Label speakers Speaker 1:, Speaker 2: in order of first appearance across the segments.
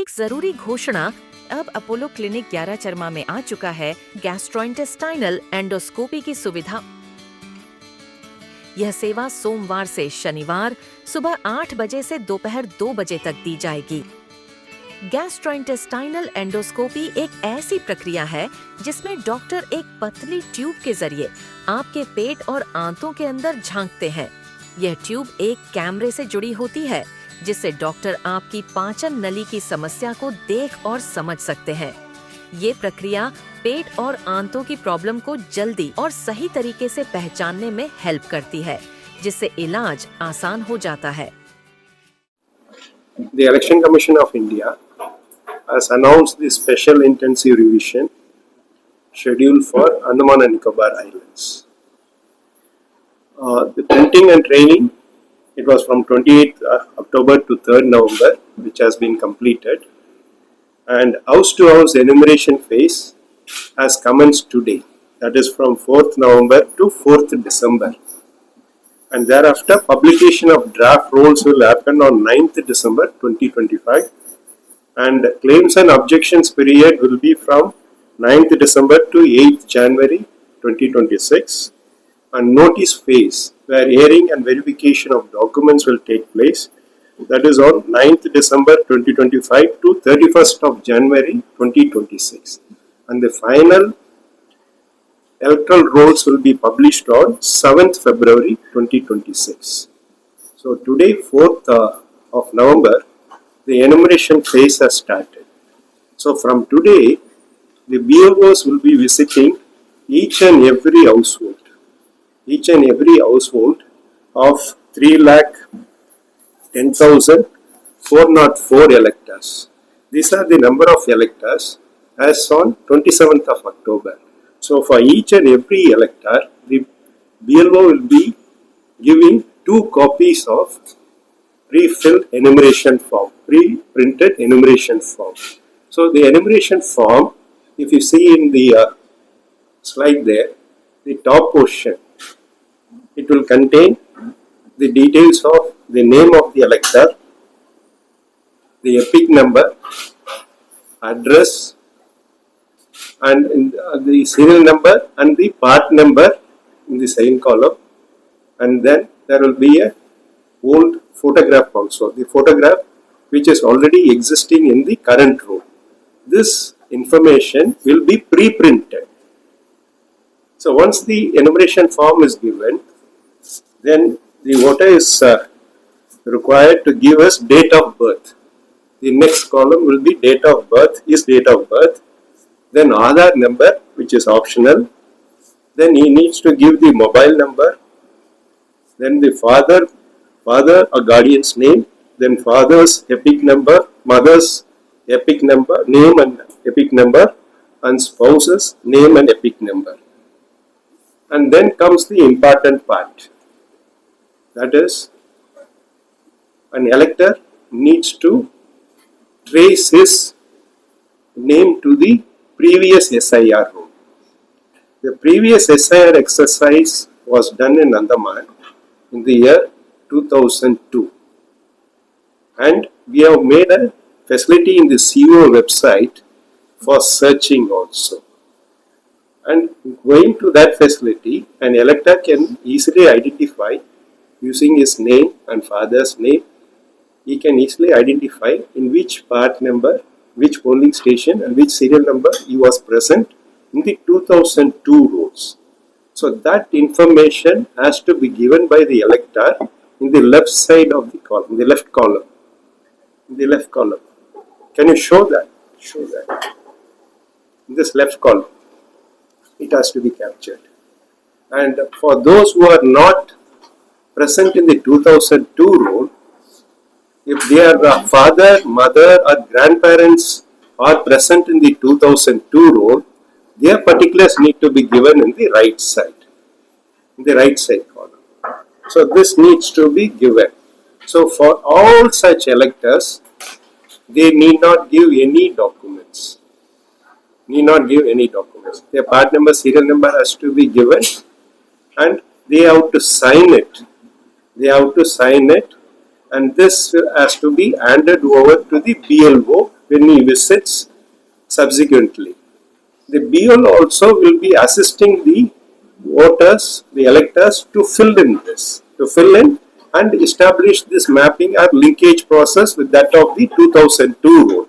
Speaker 1: एक जरूरी घोषणा। अब अपोलो क्लिनिक 11 चरमा में आ चुका है गैस्ट्रोइंटेस्टाइनल एंडोस्कोपी की सुविधा। यह सेवा सोमवार से शनिवार सुबह 8 बजे से दोपहर 2 बजे तक दी जाएगी। गैस्ट्रोइंटेस्टाइनल एंडोस्कोपी एक ऐसी प्रक्रिया है जिसमें डॉक्टर एक पतली ट्यूब के जरिए आपके पेट और आंतों के अंदर झांकते हैं। यह ट्यूब एक कैमरे से जुड़ी होती है जिससे डॉक्टर आपकी पाचन नली की समस्या को देख और समझ सकते हैं। ये प्रक्रिया पेट और आंतों की प्रॉब्लम को जल्दी और सही तरीके से पहचानने में हेल्प करती है, जिससे इलाज आसान हो जाता है।
Speaker 2: The Election Commission of India has announced the special intensive revision schedule for Andaman and Nicobar Islands. The printing and training, it was from 28th October to 3rd November, which has been completed. And house-to-house enumeration phase has commenced today. That is from 4th November to 4th December. And thereafter, publication of draft rolls will happen on 9th December 2025. And claims and objections period will be from 9th December to 8th January 2026. And notice phase, where hearing and verification of documents will take place. That is on 9th December 2025 to 31st of January 2026. And the final electoral rolls will be published on 7th February 2026. So today, 4th of November, the enumeration phase has started. So from today, the BLOs will be visiting each and every household of 3,10,404 electors. These are the number of electors as on 27th of October. So for each and every elector, the BLO will be giving 2 copies of pre-filled enumeration form, pre-printed enumeration form. So the enumeration form, if you see in the slide there, the top portion, it will contain the details of the name of the elector, the epic number, address, and the serial number and the part number in the same column. And then there will be a old photograph also, the photograph which is already existing in the current row. This information will be pre-printed. So once the enumeration form is given, then the voter is required to give us date of birth. The next column will be date of birth, his date of birth, then Aadhaar number, which is optional, then he needs to give the mobile number, then the father or guardian's name, then father's epic number, mother's epic number, name and epic number, and spouse's name and epic number. And then comes the important part. That is, an elector needs to trace his name to the previous SIR roll. The previous SIR exercise was done in Andaman in the year 2002. And we have made a facility in the CO website for searching also. And going to that facility, an elector can easily identify using his name and father's name. He can easily identify in which part number, which polling station and which serial number he was present in the 2002 rolls. So that information has to be given by the elector in the left side of the column, the left column. In the left column. Can you show that? Show that. In this left column, it has to be captured. And for those who are not present in the 2002 roll, if their father, mother or grandparents are present in the 2002 roll, their particulars need to be given in the right side, column. So this needs to be given. So for all such electors, they need not give any documents. Their part number, serial number has to be given, and they have to sign it. And this has to be handed over to the BLO when he visits subsequently. The BLO also will be assisting the voters, the electors to fill in and establish this mapping or linkage process with that of the 2002 rule.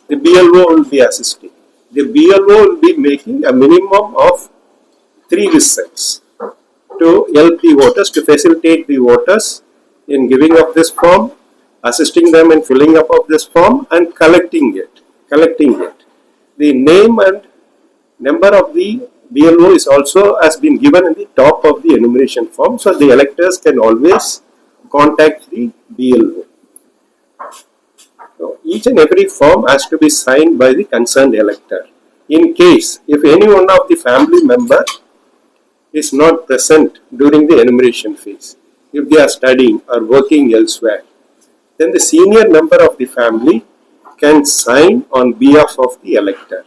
Speaker 2: The BLO will be assisting. The BLO will be making a minimum of 3 visits to help the voters, to facilitate the voters in giving up this form, assisting them in filling up of this form and collecting it. The name and number of the BLO is also has been given in the top of the enumeration form, so the electors can always contact the BLO. So each and every form has to be signed by the concerned elector. In case if any one of the family member is not present during the enumeration phase, if they are studying or working elsewhere, then the senior member of the family can sign on behalf of the elector,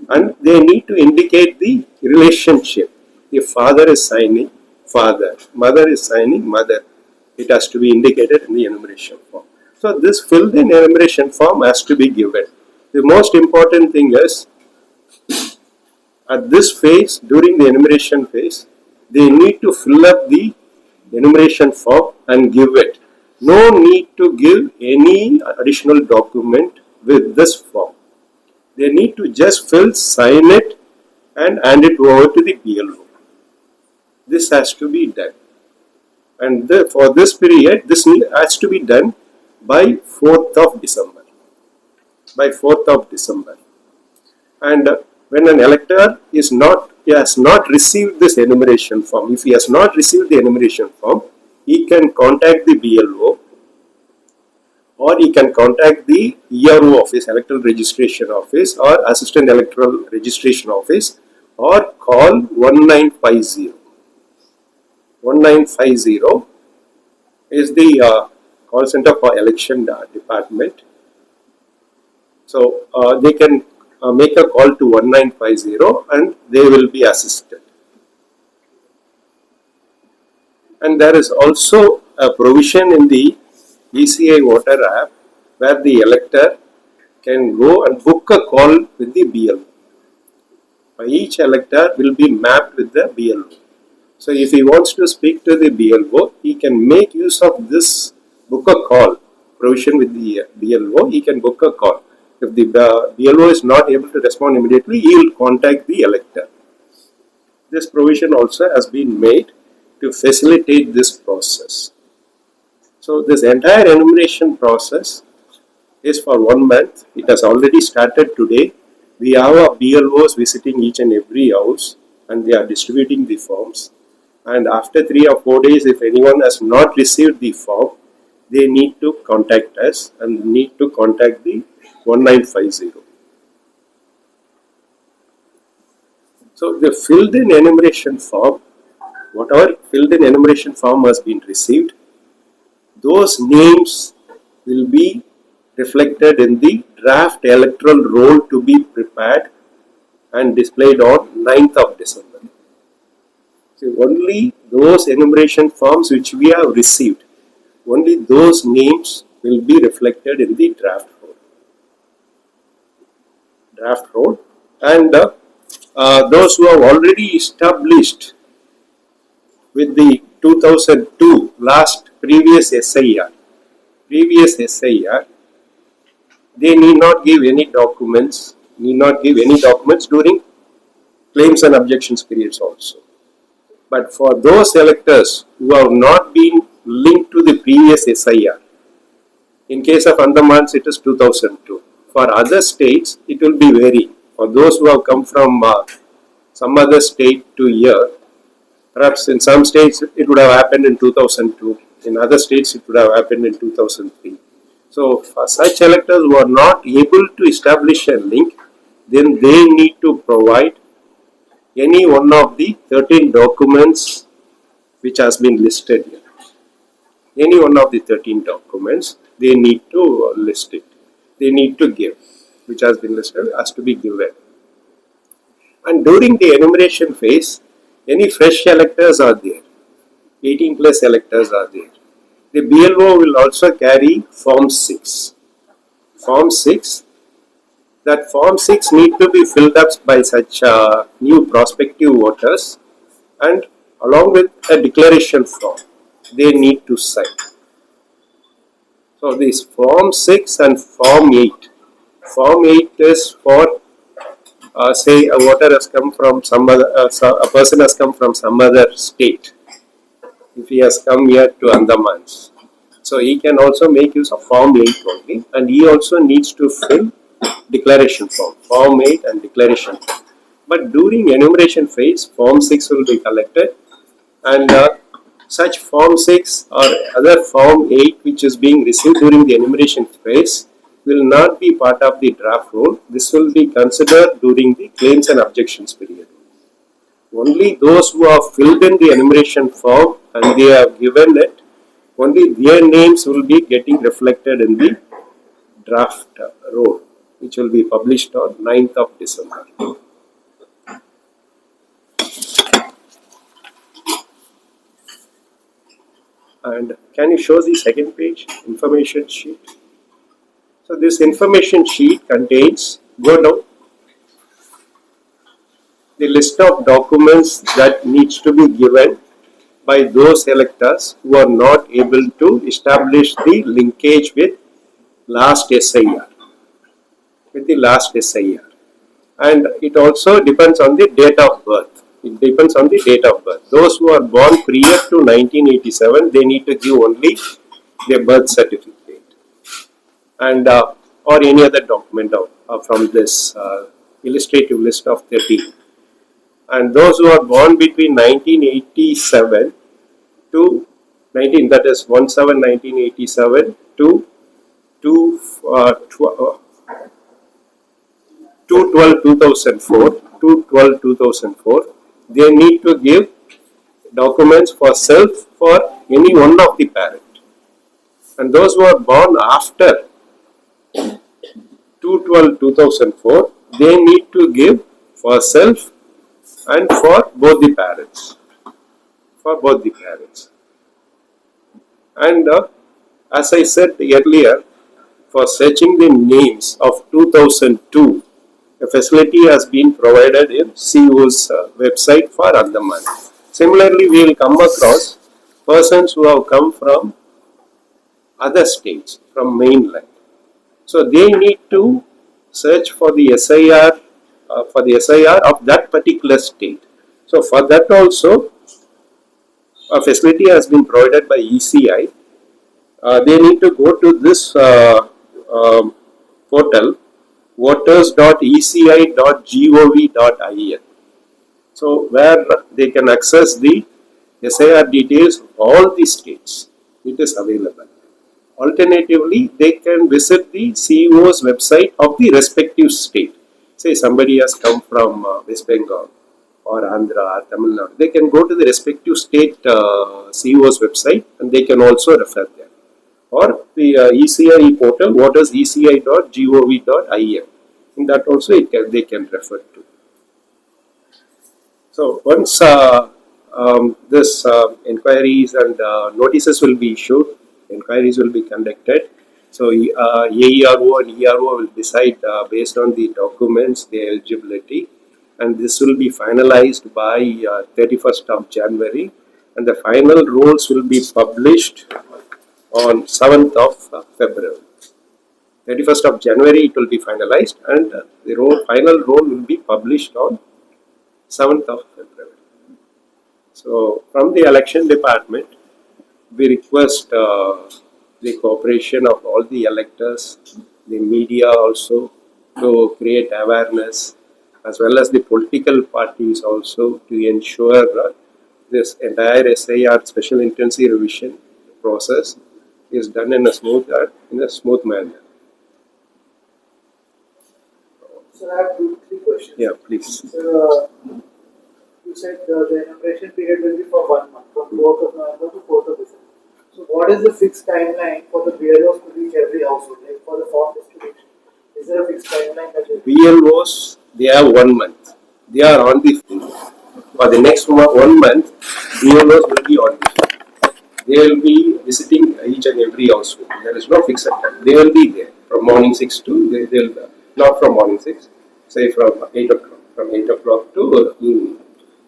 Speaker 2: and they need to indicate the relationship. If father is signing father, mother is signing mother, it has to be indicated in the enumeration form. So this filled in enumeration form has to be given. The most important thing is, at this phase, during the enumeration phase, they need to fill up the enumeration form and give it. No need to give any additional document with this form. They need to just fill, sign it and hand it over to the BLO. This has to be done. And for this period, this has to be done by 4th of December. By 4th of December. And when an elector has not received this enumeration form, if he has not received the enumeration form, he can contact the BLO, or he can contact the ERO office, Electoral Registration Office, or Assistant Electoral Registration Office, or call 1950. 1950 is the call center for election department. So they can make a call to 1950 and they will be assisted. And there is also a provision in the ECI voter app where the elector can go and book a call with the BLO. Each elector will be mapped with the BLO. So if he wants to speak to the BLO, he can make use of this book a call provision with the BLO. He can book a call. If the BLO is not able to respond immediately, he will contact the elector. This provision also has been made to facilitate this process. So this entire enumeration process is for 1 month. It has already started today. We have our BLOs visiting each and every house and they are distributing the forms. And after 3 or 4 days, if anyone has not received the form, they need to contact us and need to contact the 1950. So the filled in enumeration form, whatever filled in enumeration form has been received, those names will be reflected in the draft electoral roll to be prepared and displayed on 9th of December. So only those enumeration forms which we have received, only those names will be reflected in the draft roll. And those who have already established with the 2002 previous SIR, they need not give any documents, during claims and objections periods also. But for those electors who have not been linked to the previous SIR, in case of Andamans it is 2002. For other states it will be varying. For those who have come from some other state to here, perhaps in some states it would have happened in 2002, in other states it would have happened in 2003. So for such electors who are not able to establish a link, then they need to provide any one of the 13 documents which has been listed here. Any one of the 13 documents, they need to list it. They need to give, which has been listed, has to be given. And during the enumeration phase, any fresh electors are there. 18 plus electors are there. The BLO will also carry Form 6. Form 6 that Form 6 need to be filled up by such new prospective voters, and along with a declaration form they need to sign. So this Form 6 and Form 8. Form 8 is for say a voter has come from some other, a person has come from some other state. If he has come here to Andamans, so he can also make use of Form 8 only, and he also needs to fill declaration form, Form 8 and declaration form. But during enumeration phase, Form 6 will be collected, and such Form 6 or other Form 8 which is being received during the enumeration phase will not be part of the draft roll. This will be considered during the claims and objections period. Only those who have filled in the enumeration form and they have given it, only their names will be getting reflected in the draft roll, which will be published on 9th of December. And can you show the second page, information sheet? So this information sheet contains, go down, the list of documents that needs to be given by those electors who are not able to establish the linkage with last SIR, and it also depends on the date of birth. It depends on the date of birth. Those who are born prior to 1987, they need to give only their birth certificate, and or any other document from this illustrative list of 13. And those who are born between 1987 to that is 1/7/1987 to 2/12/2004, they need to give documents for self for any one of the parent. And those who are born after 2/12/2004, they need to give for self and for both the parents. And as I said earlier, for searching the names of 2002, a facility has been provided in CO's website for Andaman. Similarly, we will come across persons who have come from other states, from mainland. So they need to search for the SIR of that particular state. So for that also, a facility has been provided by ECI. They need to go to this portal, voters.eci.gov.in. So where they can access the SIR details of all the states. It is available. Alternatively, they can visit the CEO's website of the respective state. Say somebody has come from West Bengal or Andhra or Tamil Nadu. They can go to the respective state CEO's website and they can also refer there. Or the ECI portal, voters.eci.gov.in. In that also they can refer to. So once this inquiries and notices will be issued, inquiries will be conducted. So AERO and ERO will decide based on the documents, the eligibility, and this will be finalized by 31st of January, and the final rules will be published on 7th of February. 31st of January it will be finalized, and the final rule will be published on 7th of February. So from the election department, we request the cooperation of all the electors, the media also, to create awareness, as well as the political parties also, to ensure this entire SIR special intensive revision process is done in a smooth manner.
Speaker 3: So I have three questions.
Speaker 2: Yeah, please.
Speaker 3: So, you said the enumeration period will be for 1 month, from 4th of November to 4th of December. So what is the fixed timeline for the BLOs to reach every household, like for the form distribution? Is there a fixed timeline that is?
Speaker 2: BLOs, they have 1 month. They are on the field. For the next 1 month, BLOs will be on the field. They will be visiting each and every household. There is no fixed time. They will be there from morning 6 to not from morning 6, say from 8 o'clock, from 8 o'clock to evening.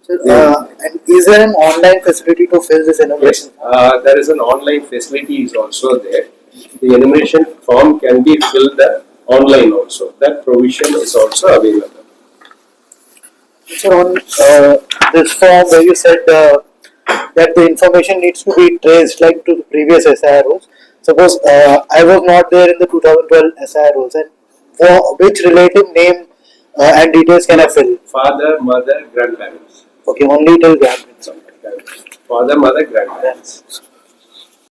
Speaker 3: So, and is there an online facility to fill this enumeration?
Speaker 2: Yes, there is an online facility is also there. The enumeration form can be filled online also. That provision is also available.
Speaker 3: So on this form where you said that the information needs to be traced like to the previous SIROs. Suppose I was not there in the 2012 SIROs, and which relative name and details can I fill?
Speaker 2: Father, mother, grandparents.
Speaker 3: Okay, only till grandparents.
Speaker 2: Father, mother, grandparents.